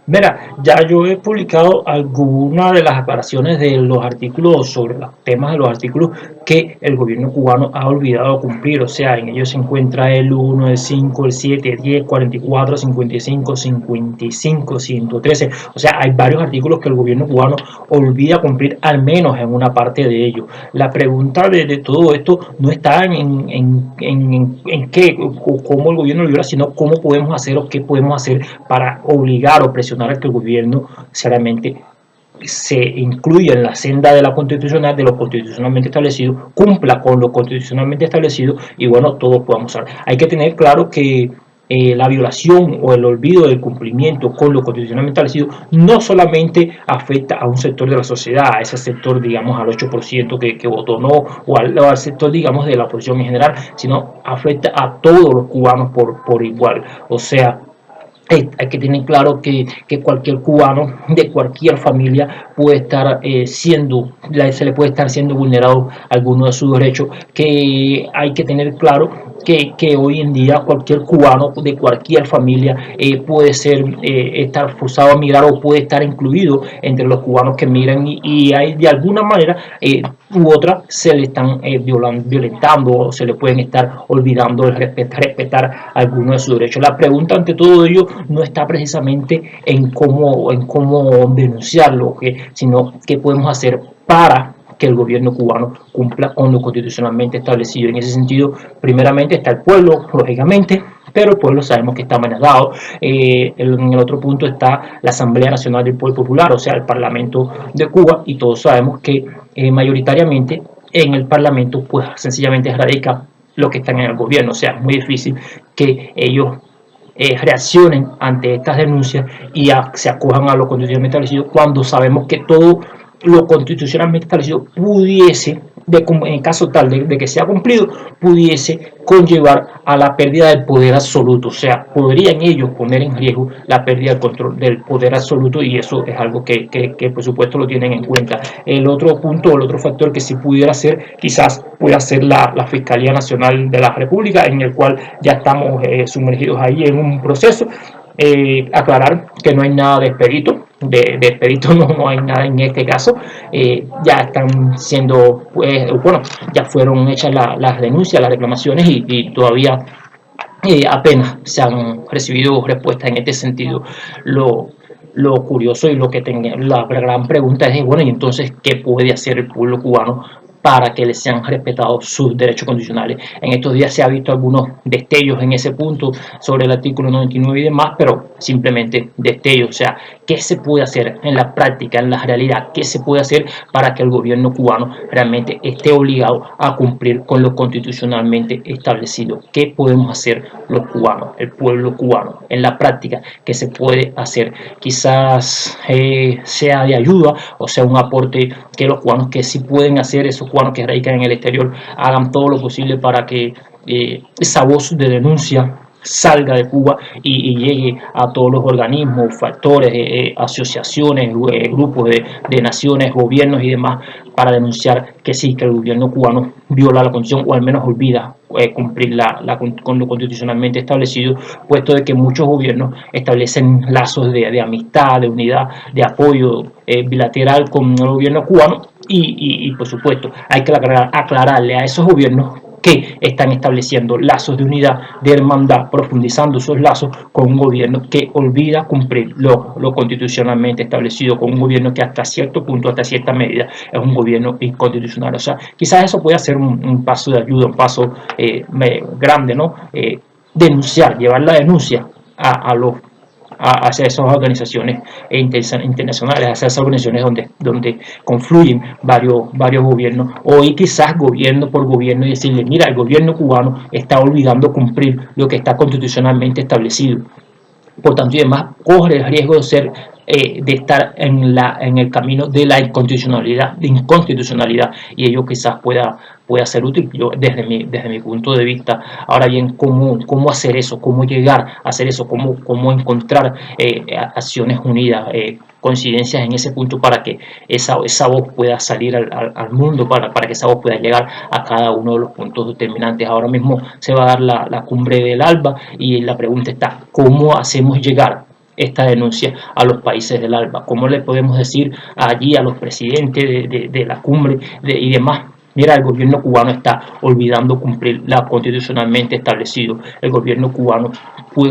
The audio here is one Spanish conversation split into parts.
Mira, ya yo he publicado algunas de las aclaraciones de los artículos sobre los temas de los artículos que el gobierno cubano ha olvidado cumplir. O sea, en ellos se encuentra el 1, el 5, el 7, el 10, 44, 55, 55, 113. O sea, hay varios artículos que el gobierno cubano olvida cumplir, al menos en una parte de ellos. La pregunta de todo esto no está en qué, o cómo el gobierno libera, sino cómo podemos hacer o qué podemos hacer para obligar o presionar a que el gobierno seriamente se incluya en la senda de la constitucional, de lo constitucionalmente establecido, cumpla con lo constitucionalmente establecido y bueno, todos podamos usar. Hay que tener claro que la violación o el olvido del cumplimiento con lo constitucionalmente establecido no solamente afecta a un sector de la sociedad, a ese sector, digamos, al 8% que votó no, o al sector, digamos, de la oposición en general, sino afecta a todos los cubanos por igual. O sea, hay que tener claro que cualquier cubano de cualquier familia puede estar se le puede estar siendo vulnerado alguno de sus derechos, que hay que tener claro que hoy en día cualquier cubano de cualquier familia puede estar forzado a migrar o puede estar incluido entre los cubanos que migran y hay de alguna manera u otra se le están violentando o se le pueden estar olvidando el respetar algunos de sus derechos. La pregunta ante todo ello no está precisamente en cómo denunciarlo, sino qué podemos hacer para que el gobierno cubano cumpla con lo constitucionalmente establecido. En ese sentido, primeramente está el pueblo, lógicamente, pero el pueblo sabemos que está amenazado. En el otro punto está la Asamblea Nacional del Pueblo Popular, o sea, el Parlamento de Cuba, y todos sabemos que mayoritariamente en el Parlamento, pues sencillamente radica lo que están en el gobierno, o sea, es muy difícil que ellos reaccionen ante estas denuncias y se acojan a lo constitucionalmente establecido cuando sabemos que todo lo constitucionalmente establecido pudiese, en caso tal de que sea cumplido, pudiese conllevar a la pérdida del poder absoluto. O sea, podrían ellos poner en riesgo la pérdida del control del poder absoluto y eso es algo que por supuesto lo tienen en cuenta. El otro punto, el otro factor que sí pudiera ser, quizás pueda ser la Fiscalía Nacional de la República, en el cual ya estamos sumergidos ahí en un proceso. Aclarar que no hay nada de expedito, de expedito no hay nada en este caso, ya están siendo, pues, bueno, ya fueron hechas las denuncias, las reclamaciones y todavía apenas se han recibido respuestas en este sentido. Lo curioso y lo que tenga, la gran pregunta es, bueno, y entonces, ¿qué puede hacer el pueblo cubano para que les sean respetados sus derechos constitucionales? En estos días se ha visto algunos destellos en ese punto sobre el artículo 99 y demás, pero simplemente destellos. O sea, ¿qué se puede hacer en la práctica, en la realidad? ¿Qué se puede hacer para que el gobierno cubano realmente esté obligado a cumplir con lo constitucionalmente establecido? ¿Qué podemos hacer los cubanos, el pueblo cubano, en la práctica? ¿Qué se puede hacer? Quizás sea de ayuda o sea un aporte que los cubanos que sí pueden hacer, esos cubanos que radican en el exterior, hagan todo lo posible para que esa voz de denuncia salga de Cuba y llegue a todos los organismos, factores, asociaciones, grupos de naciones, gobiernos y demás para denunciar que sí, que el gobierno cubano viola la constitución o al menos olvida cumplir con lo constitucionalmente establecido, puesto de que muchos gobiernos establecen lazos de amistad, de unidad, de apoyo bilateral con el gobierno cubano y por supuesto hay que aclararle a esos gobiernos que están estableciendo lazos de unidad, de hermandad, profundizando esos lazos con un gobierno que olvida cumplir lo constitucionalmente establecido, con un gobierno que hasta cierto punto, hasta cierta medida, es un gobierno inconstitucional. O sea, quizás eso puede ser un paso de ayuda, un paso grande, ¿no? Denunciar, llevar la denuncia los hacia esas organizaciones internacionales, hacia esas organizaciones donde confluyen varios gobiernos, o ir quizás gobierno por gobierno y decirle, mira, el gobierno cubano está olvidando cumplir lo que está constitucionalmente establecido. Por tanto, y además corre el riesgo de estar en el camino de la inconstitucionalidad y ello quizás pueda ser útil yo, desde mi punto de vista. Ahora bien, ¿cómo hacer eso? ¿Cómo llegar a hacer eso? ¿Cómo encontrar acciones unidas? coincidencias en ese punto para que esa voz pueda salir al mundo, para que esa voz pueda llegar a cada uno de los puntos determinantes. Ahora mismo se va a dar la cumbre del ALBA y la pregunta está, ¿cómo hacemos llegar esta denuncia a los países del ALBA? ¿Cómo le podemos decir allí a los presidentes de la cumbre y demás? Mira, el gobierno cubano está olvidando cumplir la constitucionalmente establecido. El gobierno cubano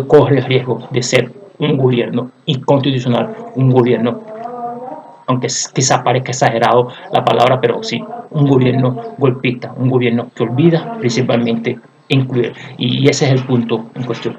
corre el riesgo de ser un gobierno inconstitucional, un gobierno, aunque quizá parezca exagerado la palabra, pero sí, un gobierno golpista, un gobierno que olvida principalmente incluir. Y ese es el punto en cuestión.